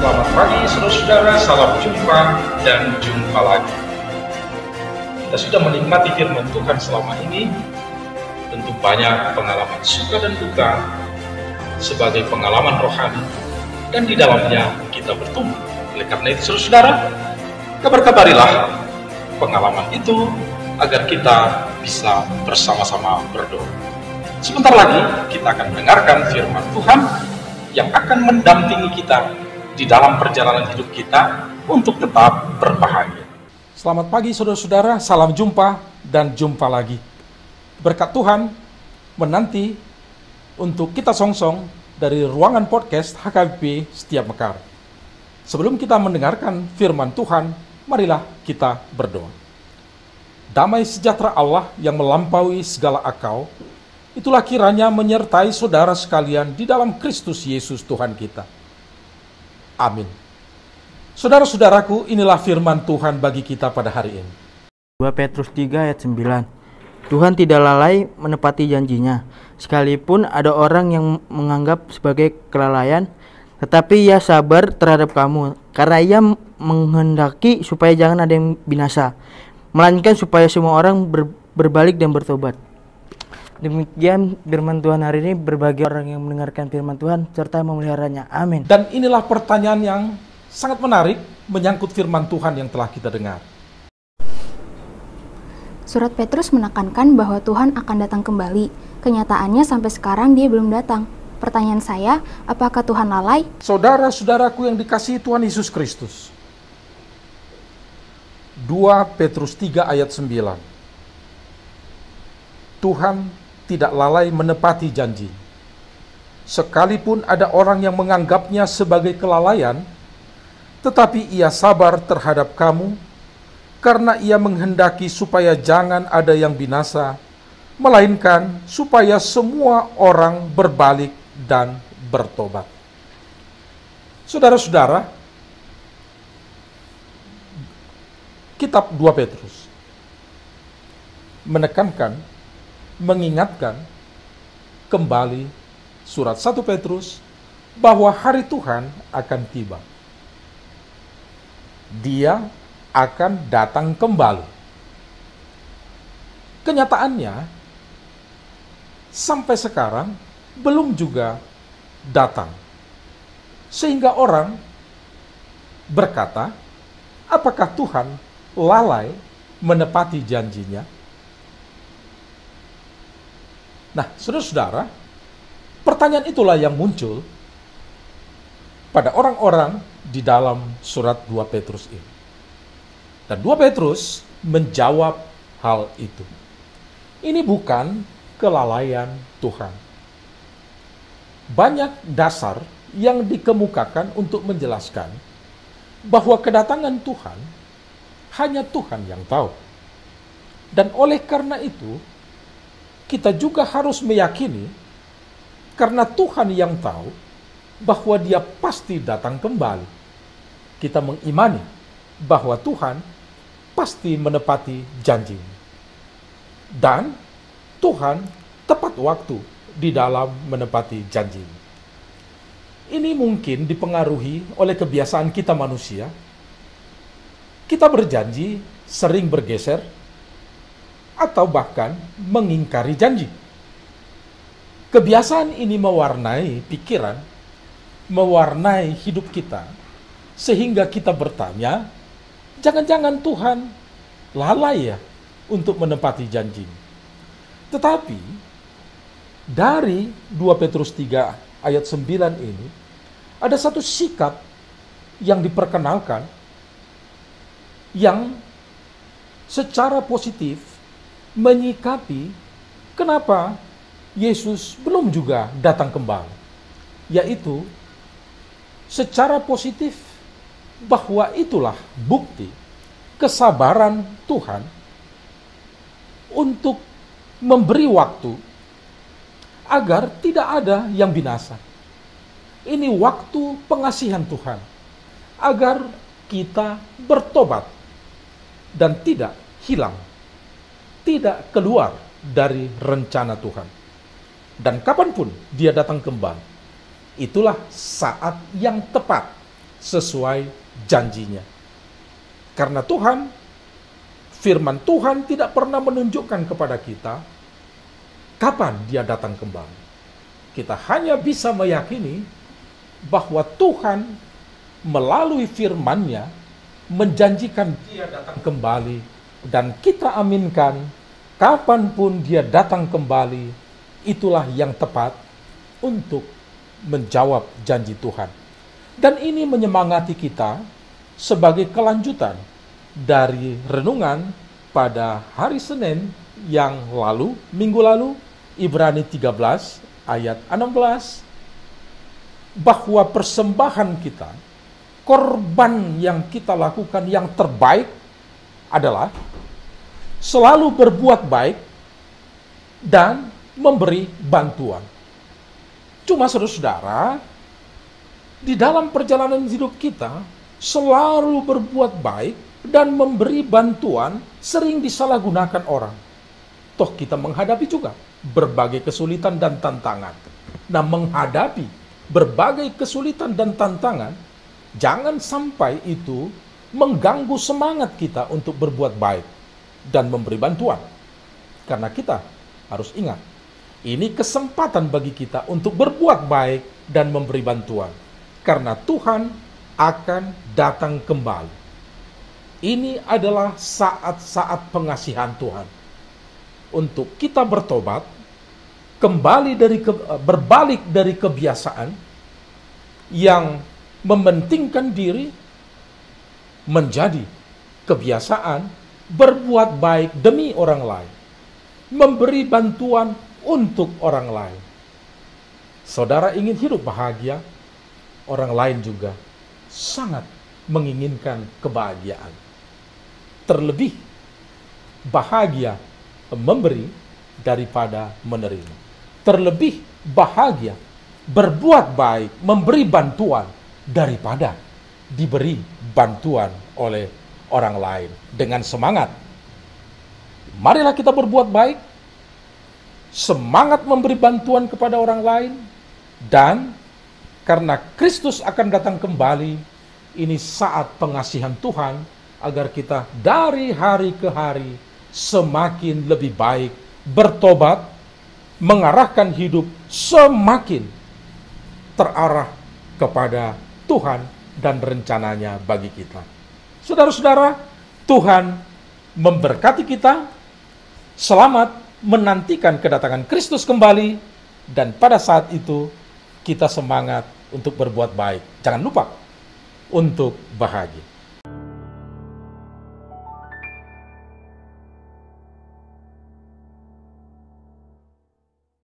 Selamat pagi saudara-saudara, salam jumpa dan jumpa lagi. Kita sudah menikmati firman Tuhan selama ini, tentu banyak pengalaman suka dan duka sebagai pengalaman rohani, dan di dalamnya kita bertumbuh. Oleh karena itu saudara-saudara, kabar-kabarilah pengalaman itu agar kita bisa bersama-sama berdoa. Sebentar lagi kita akan mendengarkan firman Tuhan yang akan mendampingi kita di dalam perjalanan hidup kita untuk tetap berbahagia. Selamat pagi saudara-saudara, salam jumpa dan jumpa lagi. Berkat Tuhan menanti untuk kita songsong dari ruangan podcast HKBP Setiap Mekar. Sebelum kita mendengarkan firman Tuhan, marilah kita berdoa. Damai sejahtera Allah yang melampaui segala akal, itulah kiranya menyertai saudara sekalian di dalam Kristus Yesus Tuhan kita. Amin. Saudara-saudaraku, inilah firman Tuhan bagi kita pada hari ini. 2 Petrus 3 ayat 9. Tuhan tidak lalai menepati janjinya, sekalipun ada orang yang menganggap sebagai kelalaian, tetapi ia sabar terhadap kamu, karena ia menghendaki supaya jangan ada yang binasa, melainkan supaya semua orang berbalik dan bertobat. Demikian firman Tuhan hari ini, berbagi orang yang mendengarkan firman Tuhan serta memeliharanya. Amin. Dan inilah pertanyaan yang sangat menarik menyangkut firman Tuhan yang telah kita dengar. Surat Petrus menekankan bahwa Tuhan akan datang kembali. Kenyataannya sampai sekarang dia belum datang. Pertanyaan saya, apakah Tuhan lalai? Saudara-saudaraku yang dikasihi Tuhan Yesus Kristus. 2 Petrus 3 ayat 9. Tuhan tidak lalai menepati janji. Sekalipun ada orang yang menganggapnya sebagai kelalaian, tetapi ia sabar terhadap kamu, karena ia menghendaki supaya jangan ada yang binasa, melainkan supaya semua orang berbalik dan bertobat. Saudara-saudara, kitab 2 Petrus menekankan, mengingatkan kembali surat 1 Petrus bahwa hari Tuhan akan tiba. Dia akan datang kembali. Kenyataannya sampai sekarang belum juga datang. Sehingga orang berkata, apakah Tuhan lalai menepati janjinya? Nah, saudara-saudara, pertanyaan itulah yang muncul pada orang-orang di dalam surat 2 Petrus ini. Dan 2 Petrus menjawab hal itu. Ini bukan kelalaian Tuhan. Banyak dasar yang dikemukakan untuk menjelaskan bahwa kedatangan Tuhan hanya Tuhan yang tahu. Dan oleh karena itu, kita juga harus meyakini, karena Tuhan yang tahu, bahwa dia pasti datang kembali. Kita mengimani bahwa Tuhan pasti menepati janjinya. Dan Tuhan tepat waktu di dalam menepati janjinya. Ini mungkin dipengaruhi oleh kebiasaan kita manusia. Kita berjanji sering bergeser, atau bahkan mengingkari janji. Kebiasaan ini mewarnai pikiran, mewarnai hidup kita, sehingga kita bertanya, jangan-jangan Tuhan lalai ya untuk menepati janji. Tetapi dari 2 Petrus 3 ayat 9 ini ada satu sikap yang diperkenalkan yang secara positif menyikapi kenapa Yesus belum juga datang kembali, yaitu secara positif bahwa itulah bukti kesabaran Tuhan untuk memberi waktu agar tidak ada yang binasa. Ini waktu pengasihan Tuhan agar kita bertobat dan tidak hilang, tidak keluar dari rencana Tuhan. Dan kapanpun dia datang kembali, itulah saat yang tepat, sesuai janjinya. Karena Tuhan, firman Tuhan tidak pernah menunjukkan kepada kita kapan dia datang kembali. Kita hanya bisa meyakini bahwa Tuhan melalui firman-Nya menjanjikan dia datang kembali, dan kita aminkan kapanpun dia datang kembali, itulah yang tepat untuk menjawab janji Tuhan. Dan ini menyemangati kita sebagai kelanjutan dari renungan pada hari Senin yang lalu, minggu lalu, Ibrani 13 ayat 16, bahwa persembahan kita, korban yang kita lakukan yang terbaik adalah selalu berbuat baik dan memberi bantuan. Cuma saudara-saudara, di dalam perjalanan hidup kita, selalu berbuat baik dan memberi bantuan sering disalahgunakan orang. Toh kita menghadapi juga berbagai kesulitan dan tantangan. Nah, menghadapi berbagai kesulitan dan tantangan, jangan sampai itu mengganggu semangat kita untuk berbuat baik dan memberi bantuan. Karena kita harus ingat, ini kesempatan bagi kita untuk berbuat baik dan memberi bantuan. Karena Tuhan akan datang kembali. Ini adalah saat-saat pengasihan Tuhan untuk kita bertobat, berbalik dari kebiasaan yang mementingkan diri menjadi kebiasaan berbuat baik demi orang lain, memberi bantuan untuk orang lain. Saudara ingin hidup bahagia, orang lain juga sangat menginginkan kebahagiaan. Terlebih bahagia memberi daripada menerima. Terlebih bahagia berbuat baik, memberi bantuan daripada diberi bantuan oleh orang lain. Dengan semangat, marilah kita berbuat baik, semangat memberi bantuan kepada orang lain, dan karena Kristus akan datang kembali, ini saat pengasihan Tuhan agar kita dari hari ke hari semakin lebih baik, bertobat, mengarahkan hidup semakin terarah kepada Tuhan dan rencananya bagi kita. Saudara-saudara, Tuhan memberkati kita. Selamat menantikan kedatangan Kristus kembali, dan pada saat itu kita semangat untuk berbuat baik. Jangan lupa untuk bahagia.